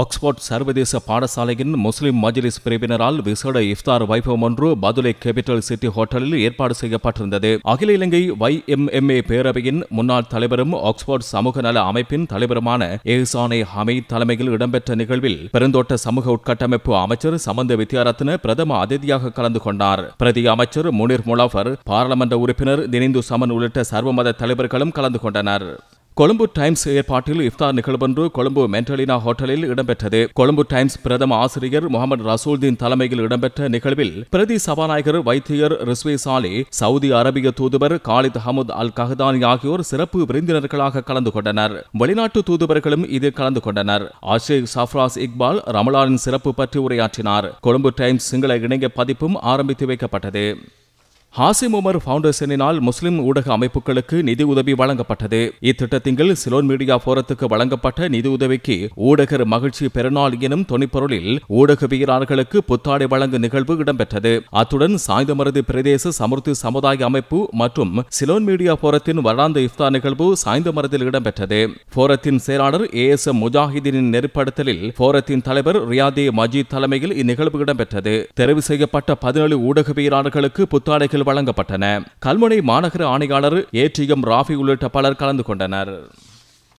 Oxford சர்வதேச பாடசாலையின் முஸ்லிம் மஜ்லிஸ் பிரிவினரால் விசேட இஃப்தார் வைபவம் ஒன்று பதுளை கேபிட்டல் சிட்டி ஹோட்டலில் ஏற்பாடு செய்யப்பட்டிருந்தது. அகில இலங்கை YMMA பேரவையின் முன்னாள் தலைவரும் ஆக்ஸ்போர்ட் சமூக நல அமைப்பின் தலைவருமான ஏசானே ஹமீத் தலைமையில் இடம்பெற்ற நிகழ்வில் பெருந்தோட்ட சமூக உட்கட்டமைப்பு அமைச்சர் சமந்த வித்யாரத்ன பிரதம அதிதியாக கலந்து கொண்டார். பிரதி அமைச்சர் முனீர் முலாஃபர், பாராளுமன்ற உறுப்பினர் தினிந்து சமன் உள்ளிட்ட சர்வமத தலைவர்களும் கலந்து கொண்டனர். கொழும்பு டைம்ஸ் ஏற்பாட்டில் இஃப்தார் நிகழ்வொன்று கொழும்பு மென்டலினா ஹோட்டலில் இடம்பெற்றது. கொழும்பு டைம்ஸ் பிரதம ஆசிரியர் முகமது ரசூல்தீன் தலைமையில் இடம்பெற்ற நிகழ்வில் பிரதி சபாநாயகர் வைத்தியர் ரிஸ்வே சாலே, சவுதி அரேபிய தூதுவர் காலித் ஹமுத் அல் கஹதானி ஆகியோர் சிறப்பு விருந்தினர்களாக கலந்து கொண்டனர். வெளிநாட்டு தூதுவர்களும் இதில் கலந்து கொண்டனர். ஆஷேக் சஃப்ராஸ் இக்பால் ரமலானின் சிறப்பு பற்றி உரையாற்றினார். கொழும்பு டைம்ஸ் சிங்கள இணைய பதிப்பும் ஆரம்பித்து வைக்கப்பட்டது. ஹாசிம் உமர் ஃபவுண்டேஷனினால் முஸ்லிம் ஊடக அமைப்புகளுக்கு நிதி உதவி வழங்கப்பட்டது. இத்திட்டத்தின் கீழ் சிலோன் மீடியா போரத்துக்கு வழங்கப்பட்ட நிதி உதவிக்கு ஊடகர் மகிழ்ச்சி பெருநாள் எனும் துணைப்பொருளில் ஊடகவியலாளர்களுக்கு புத்தாடை வழங்கும் நிகழ்வு இடம்பெற்றது. அத்துடன் சாய்ந்தமருது பிரதேச சமுர்த்தி சமுதாய அமைப்பு மற்றும் சிலோன் மீடியா போரத்தின் வருடாந்த இஃப்தார் நிகழ்வு சாய்ந்தமருதில் இடம்பெற்றது. போரத்தின் செயலாளர் ASM முஜாஹிதீனின் நெறிப்படுத்தலில் போரத்தின் தலைவர் ரியாதே மஜீத் தலைமையில் இந்நிகழ்வு இடம்பெற்றது. தெரிவு செய்யப்பட்ட 17 ஊடகவியலாளர்களுக்கு புத்தாடைகள் வழங்கப்பட்டன. கல்முனை மாநகர ஆணையாளர் ATM ராஃபி உள்ளிட்ட பலர் கலந்து கொண்டனர்.